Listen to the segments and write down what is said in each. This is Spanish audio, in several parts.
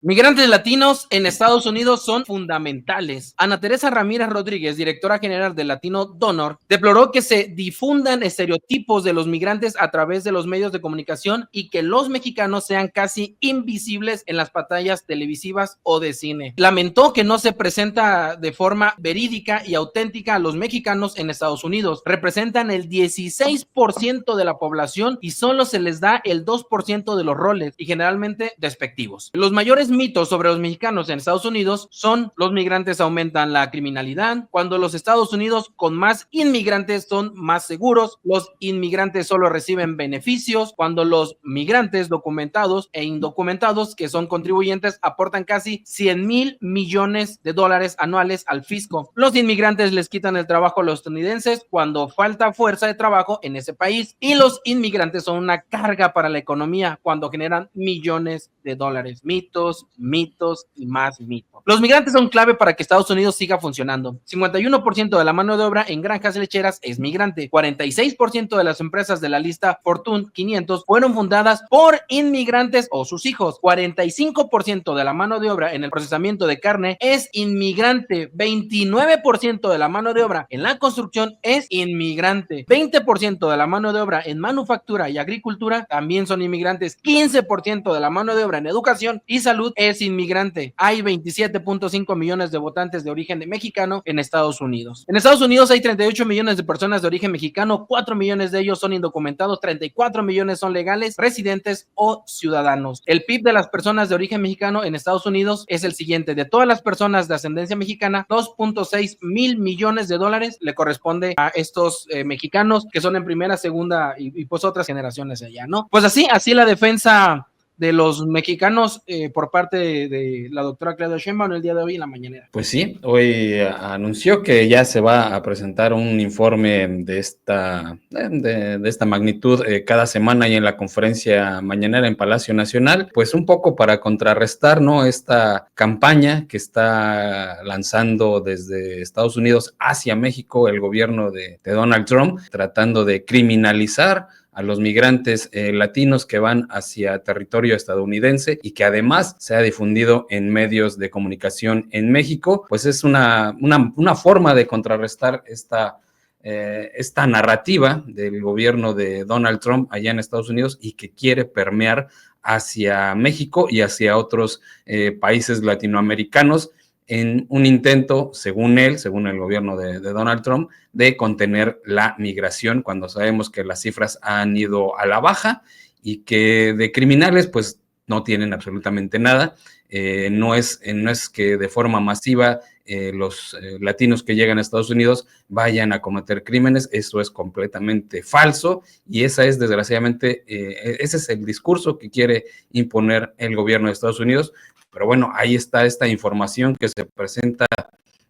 Migrantes latinos en Estados Unidos son fundamentales. Ana Teresa Ramírez Rodríguez, directora general de Latino Donor, deploró que se difundan estereotipos de los migrantes a través de los medios de comunicación y que los mexicanos sean casi invisibles en las pantallas televisivas o de cine. Lamentó que no se presenta de forma verídica y auténtica a los mexicanos en Estados Unidos. Representan el 16% de la población y solo se les da el 2% de los roles y generalmente despectivos. Los mayores mitos sobre los mexicanos en Estados Unidos son: los migrantes aumentan la criminalidad, cuando los Estados Unidos con más inmigrantes son más seguros, los inmigrantes solo reciben beneficios, cuando los migrantes documentados e indocumentados que son contribuyentes aportan casi 100,000 millones de dólares anuales al fisco. Los inmigrantes les quitan el trabajo a los estadounidenses cuando falta fuerza de trabajo en ese país, y los inmigrantes son una carga para la economía cuando generan millones de dólares. Mitos, mitos y más mitos. Los migrantes son clave para que Estados Unidos siga funcionando. 51% de la mano de obra en granjas lecheras es migrante. 46% de las empresas de la lista Fortune 500 fueron fundadas por inmigrantes o sus hijos. 45% de la mano de obra en el procesamiento de carne es inmigrante. 29% de la mano de obra en la construcción es inmigrante. 20% de la mano de obra en manufactura y agricultura también son inmigrantes. 15% de la mano de obra en educación y salud es inmigrante. Hay 27.5 millones de votantes de origen mexicano en Estados Unidos. En Estados Unidos hay 38 millones de personas de origen mexicano, 4 millones de ellos son indocumentados, 34 millones son legales, residentes o ciudadanos. El PIB de las personas de origen mexicano en Estados Unidos es el siguiente: de todas las personas de ascendencia mexicana, 2.6 mil millones de dólares le corresponde a estos mexicanos que son en primera, segunda y pues otras generaciones allá, ¿no? Pues así la defensa de los mexicanos por parte de la doctora Claudia Sheinbaum el día de hoy en la mañanera. Pues sí, hoy anunció que ya se va a presentar un informe de esta magnitud cada semana y en la conferencia mañanera en Palacio Nacional, pues un poco para contrarrestar, ¿no?, esta campaña que está lanzando desde Estados Unidos hacia México el gobierno de Donald Trump, tratando de criminalizar a los migrantes latinos que van hacia territorio estadounidense y que además se ha difundido en medios de comunicación en México. Pues es una forma de contrarrestar esta narrativa del gobierno de Donald Trump allá en Estados Unidos y que quiere permear hacia México y hacia otros países latinoamericanos, en un intento, según él, según el gobierno de Donald Trump, de contener la migración, cuando sabemos que las cifras han ido a la baja y que de criminales pues no tienen absolutamente nada. No es que de forma masiva los latinos que llegan a Estados Unidos vayan a cometer crímenes. Eso es completamente falso y esa es, desgraciadamente, ese es el discurso que quiere imponer el gobierno de Estados Unidos. Pero bueno, ahí está esta información que se presenta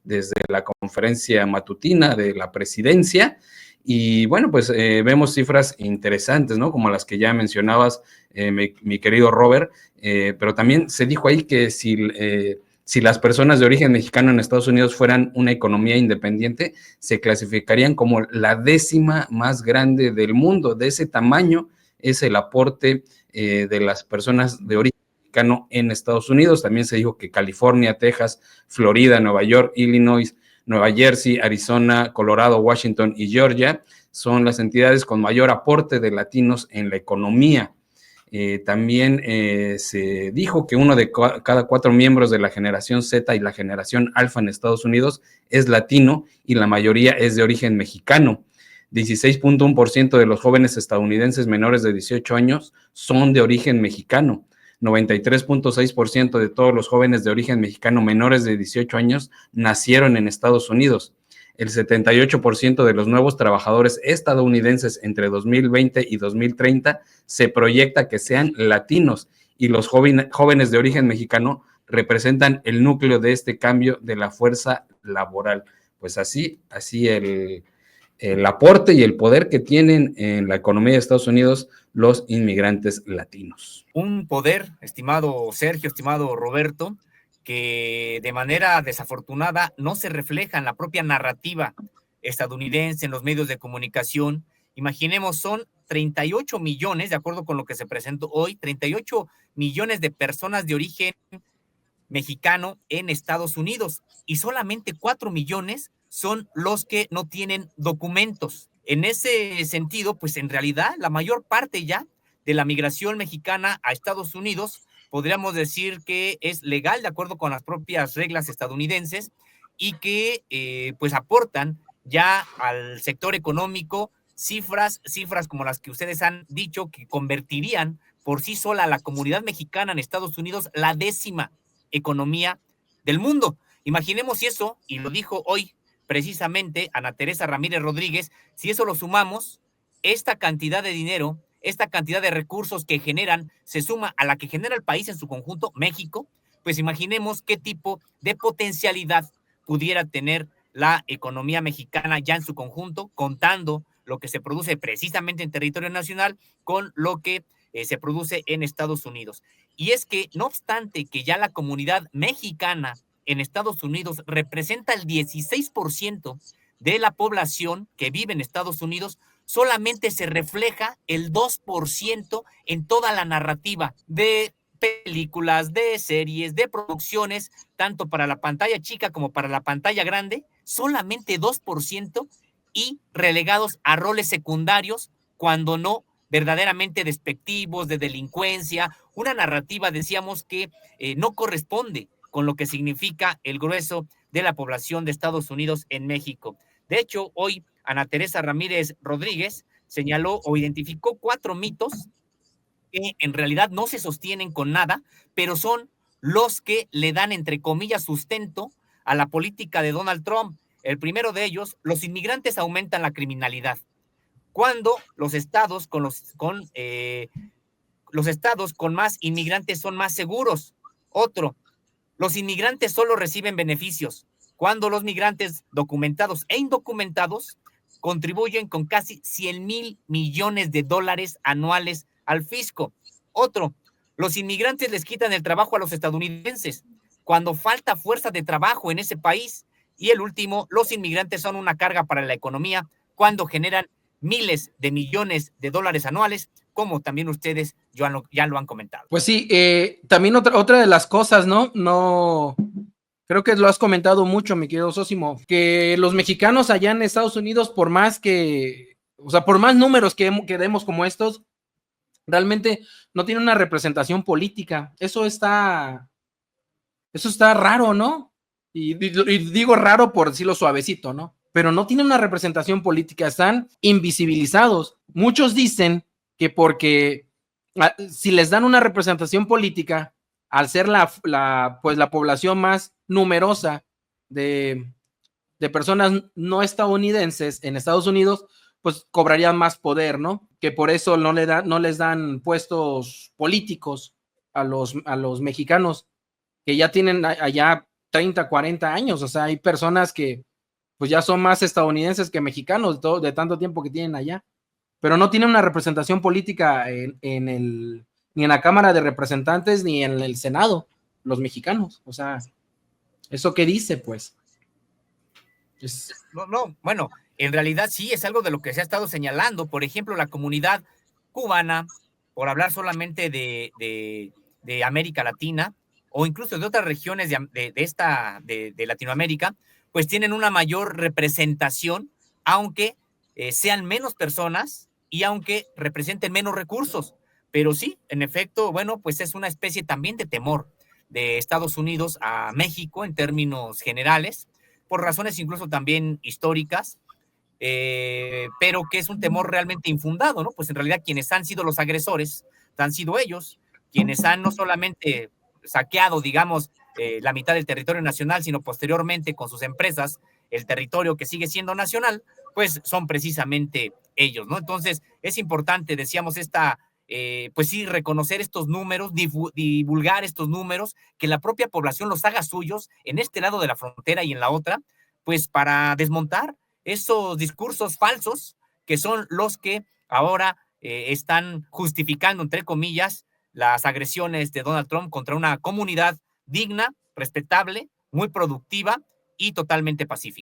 desde la conferencia matutina de la presidencia. Y bueno, pues vemos cifras interesantes, ¿no?, como las que ya mencionabas, mi querido Robert, pero también se dijo ahí que si las personas de origen mexicano en Estados Unidos fueran una economía independiente, se clasificarían como la 10ª más grande del mundo. De ese tamaño es el aporte de las personas de origen mexicano en Estados Unidos. También se dijo que California, Texas, Florida, Nueva York, Illinois, Nueva Jersey, Arizona, Colorado, Washington y Georgia son las entidades con mayor aporte de latinos en la economía. También se dijo que uno de cada 4 miembros de la generación Z y la generación Alfa en Estados Unidos es latino y la mayoría es de origen mexicano. 16.1% de los jóvenes estadounidenses menores de 18 años son de origen mexicano. 93.6% de todos los jóvenes de origen mexicano menores de 18 años nacieron en Estados Unidos. El 78% de los nuevos trabajadores estadounidenses entre 2020 y 2030 se proyecta que sean latinos y los jóvenes de origen mexicano representan el núcleo de este cambio de la fuerza laboral. Pues así el aporte y el poder que tienen en la economía de Estados Unidos los inmigrantes latinos. Un poder, estimado Sergio, estimado Roberto, que de manera desafortunada no se refleja en la propia narrativa estadounidense, en los medios de comunicación. Imaginemos, son 38 millones, de acuerdo con lo que se presentó hoy, 38 millones de personas de origen mexicano en Estados Unidos y solamente 4 millones son los que no tienen documentos. En ese sentido, pues en realidad la mayor parte ya de la migración mexicana a Estados Unidos podríamos decir que es legal de acuerdo con las propias reglas estadounidenses y que pues aportan ya al sector económico cifras como las que ustedes han dicho que convertirían por sí sola a la comunidad mexicana en Estados Unidos la 10ª economía del mundo. Imaginemos eso, y lo dijo hoy precisamente Ana Teresa Ramírez Rodríguez, si eso lo sumamos, esta cantidad de dinero, esta cantidad de recursos que generan, se suma a la que genera el país en su conjunto, México, pues imaginemos qué tipo de potencialidad pudiera tener la economía mexicana ya en su conjunto, contando lo que se produce precisamente en territorio nacional con lo que se produce en Estados Unidos. Y es que, no obstante que ya la comunidad mexicana en Estados Unidos representa el 16% de la población que vive en Estados Unidos, solamente se refleja el 2% en toda la narrativa de películas, de series, de producciones, tanto para la pantalla chica como para la pantalla grande, solamente 2% y relegados a roles secundarios, cuando no verdaderamente despectivos, de delincuencia, una narrativa, decíamos, que no corresponde con lo que significa el grueso de la población de Estados Unidos en México. De hecho, hoy Ana Teresa Ramírez Rodríguez señaló o identificó 4 mitos que en realidad no se sostienen con nada, pero son los que le dan, entre comillas, sustento a la política de Donald Trump. El primero de ellos: los inmigrantes aumentan la criminalidad. Cuando los estados los estados con más inmigrantes son más seguros. Otro: los inmigrantes solo reciben beneficios, cuando los migrantes documentados e indocumentados contribuyen con casi 100,000 millones de dólares anuales al fisco. Otro: los inmigrantes les quitan el trabajo a los estadounidenses, cuando falta fuerza de trabajo en ese país. Y el último: los inmigrantes son una carga para la economía, cuando generan miles de millones de dólares anuales, como también ustedes ya lo han comentado. Pues sí, también otra de las cosas, ¿no? Creo que lo has comentado mucho, mi querido Sósimo, que los mexicanos allá en Estados Unidos, por más números que demos como estos, realmente no tienen una representación política. Eso está raro, ¿no? Y digo raro por decirlo suavecito, ¿no? Pero no tienen una representación política, están invisibilizados. Muchos dicen que porque si les dan una representación política, al ser la población más numerosa de personas no estadounidenses en Estados Unidos, pues cobrarían más poder, ¿no? Que por eso no les dan puestos políticos a los mexicanos que ya tienen allá 30, 40 años. O sea, hay personas que pues ya son más estadounidenses que mexicanos de tanto tiempo que tienen allá, pero no tienen una representación política ni en la Cámara de Representantes ni en el Senado, los mexicanos. O sea, ¿eso qué dice, pues? Bueno, en realidad sí es algo de lo que se ha estado señalando. Por ejemplo, la comunidad cubana, por hablar solamente de América Latina, o incluso de otras regiones de Latinoamérica, pues tienen una mayor representación, aunque sean menos personas y aunque representen menos recursos. Pero sí, en efecto, bueno, pues es una especie también de temor de Estados Unidos a México en términos generales, por razones incluso también históricas, pero que es un temor realmente infundado, ¿no? Pues en realidad quienes han sido los agresores han sido ellos, quienes han no solamente saqueado, digamos, la mitad del territorio nacional, sino posteriormente con sus empresas el territorio que sigue siendo nacional, pues son precisamente ellos, ¿no? Entonces es importante, decíamos, pues sí, reconocer estos números, divulgar estos números, que la propia población los haga suyos en este lado de la frontera y en la otra, pues para desmontar esos discursos falsos que son los que ahora están justificando, entre comillas, las agresiones de Donald Trump contra una comunidad digna, respetable, muy productiva y totalmente pacífica.